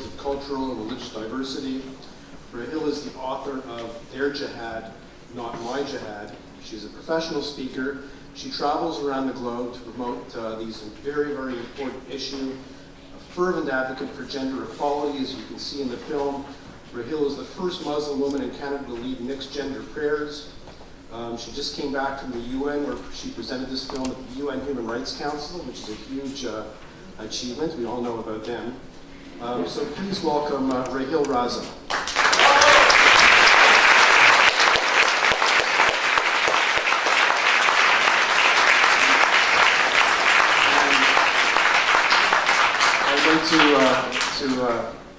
champions of cultural and religious diversity. Raheel is the author of Their Jihad, Not My Jihad. She's a professional speaker. She travels around the globe to promote these very, very important issues. A fervent advocate for gender equality, as you can see in the film. Raheel is the first Muslim woman in Canada to lead mixed gender prayers. She just came back from the UN where she presented this film at the UN Human Rights Council, which is a huge achievement. We all know about them. So please welcome Raheel Raza. To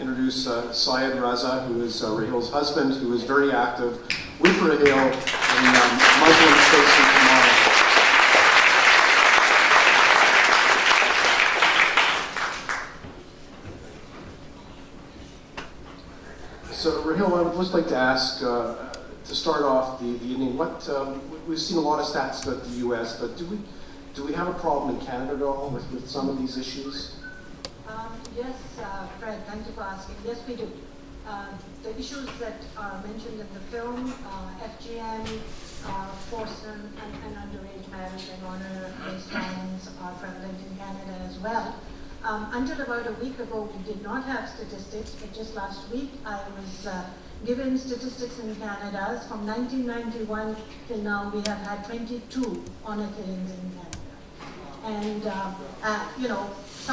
introduce Syed Raza, who is Raheel's husband, who is very active with Raheel in Muslim Space in Tomorrow. So Raheel, I would just like to ask, to start off the evening, we've seen a lot of stats about the US, but do we have a problem in Canada at all with some of these issues? Yes, Fred, thank you for asking. Yes, we do. The issues that are mentioned in the film, FGM, forced and underage marriage and honor-based violence are prevalent in Canada as well. Until about a week ago, we did not have statistics, but just last week I was given statistics in Canada. From 1991 till now, we have had 22 honor killings in Canada. And, you know, a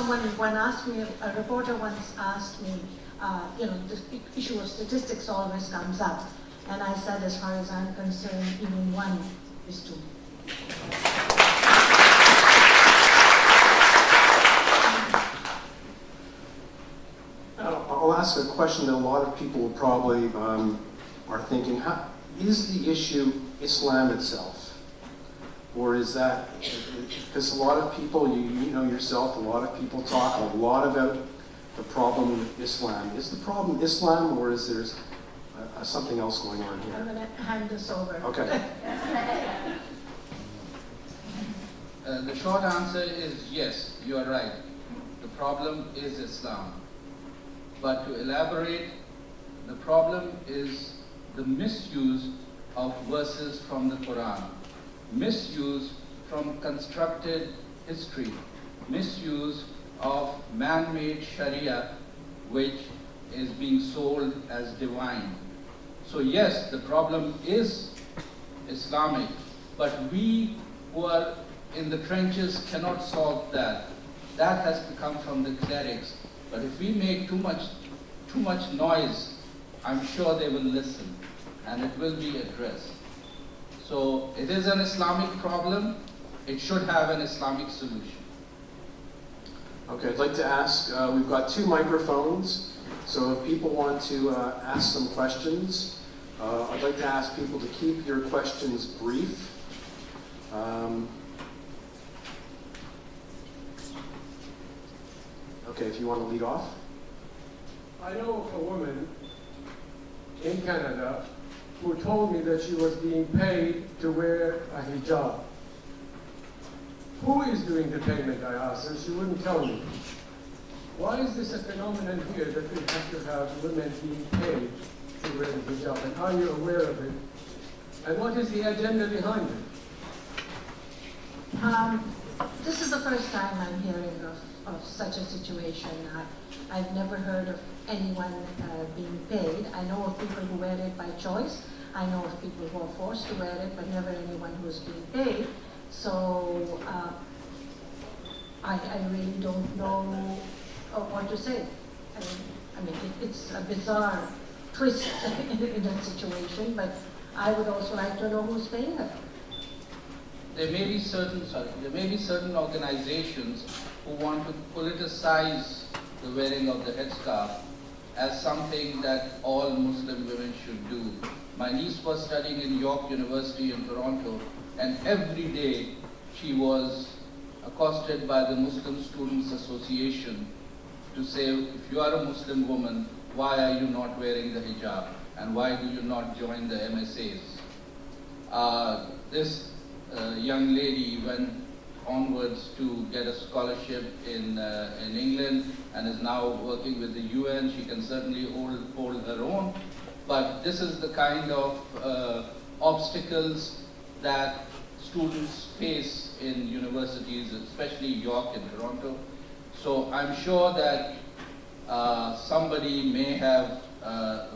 reporter once asked me, the issue of statistics always comes up. And I said, as far as I'm concerned, even one is too many. I'll ask a question that a lot of people probably are thinking, is the issue Islam itself? Or is that, because a lot of people, you know yourself, a lot of people talk a lot about the problem with Islam. Is the problem Islam, or is there something else going on here? I'm going to hand this over. Okay. The short answer is yes, you are right. The problem is Islam. But to elaborate, the problem is the misuse of verses from the Quran. Misuse from constructed history, misuse of man-made Sharia, which is being sold as divine. So yes, the problem is Islamic, but we who are in the trenches cannot solve that. That has to come from the clerics. But if we make too much noise, I'm sure they will listen, and it will be addressed. So it is an Islamic problem. It should have an Islamic solution. Okay, I'd like to ask, we've got 2 microphones, so if people want to ask some questions, I'd like to ask people to keep your questions brief. Okay, if you want to lead off. I know of a woman in Canada who told me that she was being paid to wear a hijab. Who is doing the payment, I asked her. She wouldn't tell me. Why is this a phenomenon here that we have to have women being paid to wear the hijab? And are you aware of it? And what is the agenda behind it? This is the first time I'm hearing of such a situation. I've never heard of anyone being paid. I know of people who wear it by choice. I know of people who are forced to wear it, but never anyone who's being paid. So I really don't know what to say. I mean, it's a bizarre twist in that situation, but I would also like to know who's paying her. There may be certain organizations who want to politicize the wearing of the headscarf as something that all Muslim women should do. My niece was studying in York University in Toronto, and every day she was accosted by the Muslim Students Association to say, if you are a Muslim woman, why are you not wearing the hijab? And why do you not join the MSAs? This young lady, when onwards to get a scholarship in England and is now working with the UN. She can certainly hold her own. But this is the kind of obstacles that students face in universities, especially York and Toronto. So I'm sure that somebody may have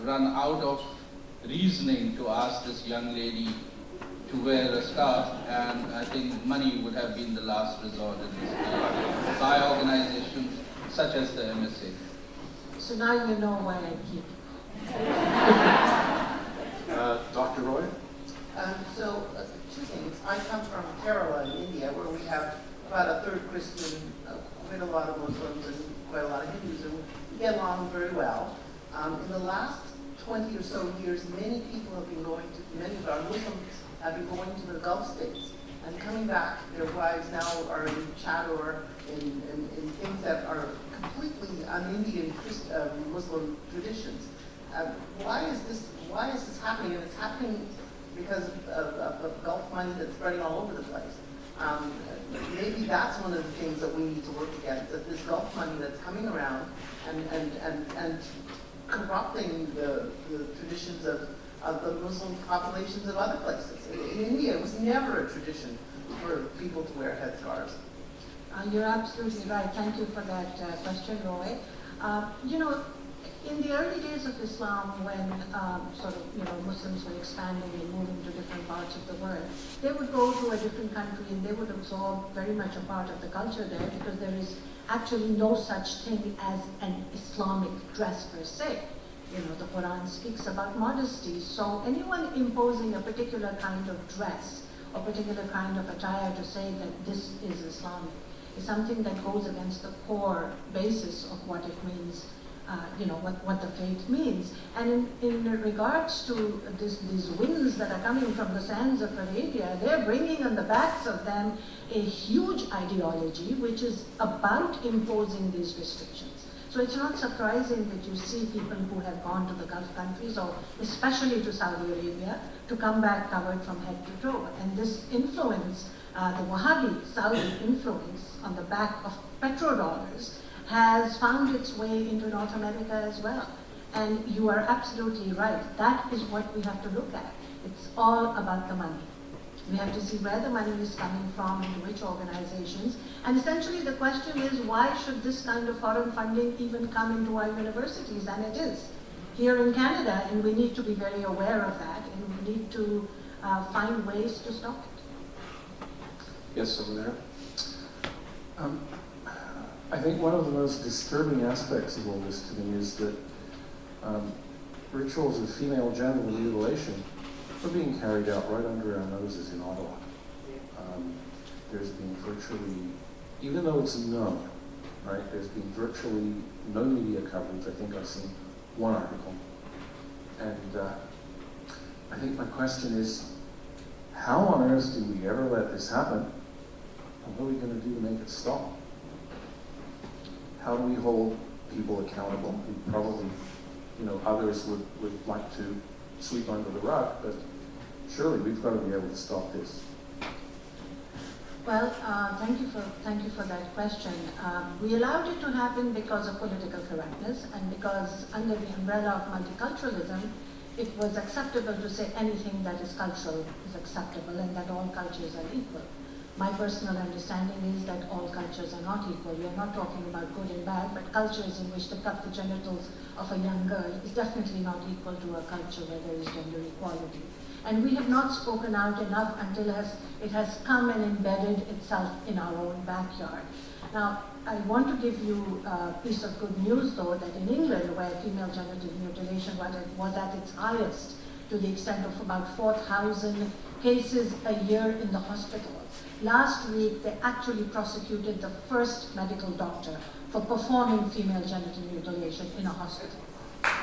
run out of reasoning to ask this young lady to wear a scarf, and I think money would have been the last resort in this case by organizations such as the MSA. So now you know why I keep. Dr. Roy? Two things. I come from Kerala in India, where we have about a third Christian, quite a lot of Muslims, and quite a lot of Hindus, and we get along very well. In the last 20 or so years, many people have been going to, many of our Muslims have been going to the Gulf states and coming back. Their wives now are in chador, in things that are completely un-Indian Muslim traditions. Why is this happening? And it's happening because of Gulf money that's spreading all over the place. Maybe that's one of the things that we need to work against, that this Gulf money that's coming around and corrupting the traditions of the Muslim populations of other places. In India, it was never a tradition for people to wear headscarves. You're absolutely right. Thank you for that question, Roy. In the early days of Islam, when Muslims were expanding and moving to different parts of the world, they would go to a different country and they would absorb very much a part of the culture there, because there is actually no such thing as an Islamic dress per se. The Quran speaks about modesty, so anyone imposing a particular kind of dress or particular kind of attire to say that this is Islamic is something that goes against the core basis of what it means, what the faith means. And in regards to these winds that are coming from the sands of Arabia, they're bringing on the backs of them a huge ideology which is about imposing these restrictions. So it's not surprising that you see people who have gone to the Gulf countries, or especially to Saudi Arabia, to come back covered from head to toe. And this influence, the Wahhabi Saudi influence on the back of petrodollars, has found its way into North America as well. And you are absolutely right. That is what we have to look at. It's all about the money. We have to see where the money is coming from and to which organizations. And essentially the question is, why should this kind of foreign funding even come into our universities? And it is here in Canada, and we need to be very aware of that, and we need to find ways to stop it. Yes, over there. I think one of the most disturbing aspects of all this to me is that rituals of female genital mutilation are being carried out right under our noses in Ottawa. There's been virtually, even though it's known, right, there's been virtually no media coverage. I think I've seen one article. And I think my question is, how on earth do we ever let this happen? And what are we going to do to make it stop? How do we hold people accountable who probably, others would like to sweep under the rug, but surely we've got to be able to stop this. Well, thank you for that question. We allowed it to happen because of political correctness, and because under the umbrella of multiculturalism, it was acceptable to say anything that is cultural is acceptable and that all cultures are equal. My personal understanding is that all cultures are not equal. We are not talking about good and bad, but cultures in which they cut the genitals of a young girl is definitely not equal to a culture where there is gender equality. And we have not spoken out enough until it has come and embedded itself in our own backyard. Now, I want to give you a piece of good news, though, that in England, where female genital mutilation was at its highest, to the extent of about 4,000 cases a year in the hospital, last week they actually prosecuted the first medical doctor for performing female genital mutilation in a hospital.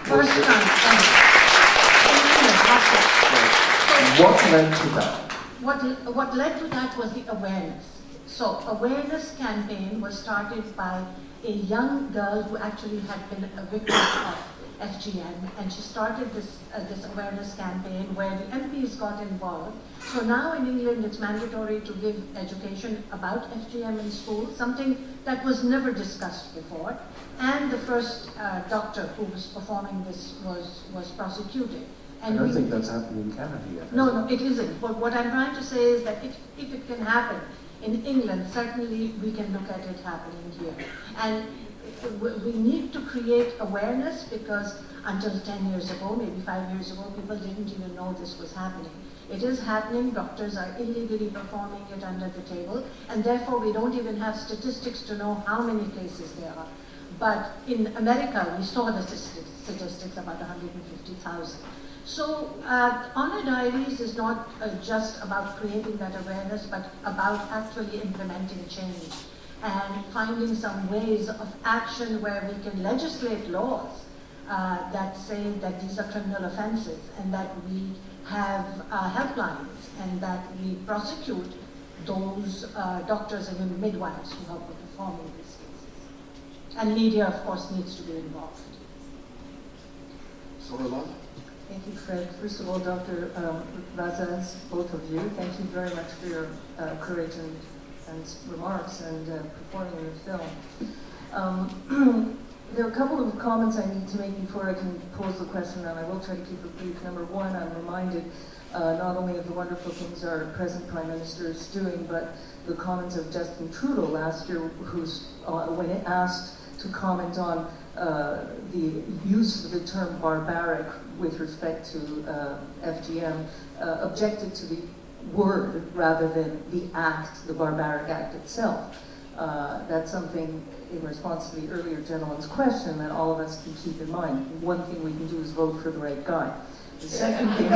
First time ever. In England, hospital. What led to that? What led to that was the awareness. So awareness campaign was started by a young girl who actually had been a victim of FGM, and she started this awareness campaign where the MPs got involved. So now in England it's mandatory to give education about FGM in school, something that was never discussed before. And the first doctor who was performing this was prosecuted. I don't think that's happened in Canada yet. No, it isn't. But what I'm trying to say is that if it can happen in England, certainly we can look at it happening here. And we need to create awareness, because until 10 years ago, maybe 5 years ago, people didn't even know this was happening. It is happening. Doctors are illegally performing it under the table, and therefore we don't even have statistics to know how many cases there are. But in America, we saw the statistics, about 150,000. So Honor Diaries is not just about creating that awareness, but about actually implementing change and finding some ways of action where we can legislate laws that say that these are criminal offenses, and that we have helplines, and that we prosecute those doctors and midwives who help performing these cases. And media, of course, needs to be involved. Sorla? Thank you, Fred. First of all, Dr. Raza, both of you, thank you very much for your courage and remarks and performing in the film. There are a couple of comments I need to make before I can pose the question, and I will try to keep it brief. Number one, I'm reminded not only of the wonderful things our present Prime Minister is doing, but the comments of Justin Trudeau last year, when asked to comment on the use of the term barbaric with respect to FGM, objected to the word rather than the act, the barbaric act itself. That's something, in response to the earlier gentleman's question, that all of us can keep in mind. One thing we can do is vote for the right guy. The second thing is,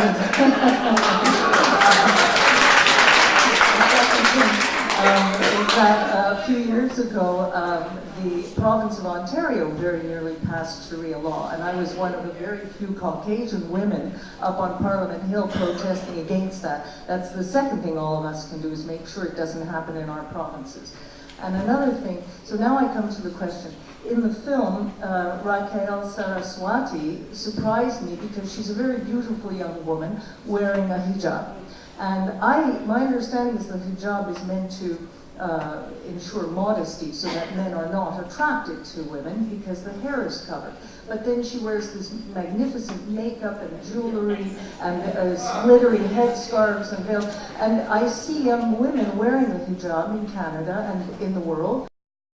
is that a few years ago, the province of Ontario very nearly passed Sharia law, and I was one of the very few Caucasian women up on Parliament Hill protesting against that. That's the second thing all of us can do, is make sure it doesn't happen in our provinces. And another thing, so now I come to the question. In the film, Raheel Saraswati surprised me because she's a very beautiful young woman wearing a hijab. And my understanding is that hijab is meant to ensure modesty so that men are not attracted to women because the hair is covered. But then she wears this magnificent makeup and jewelry and glittery headscarves and veils. And I see young women wearing the hijab in Canada and in the world.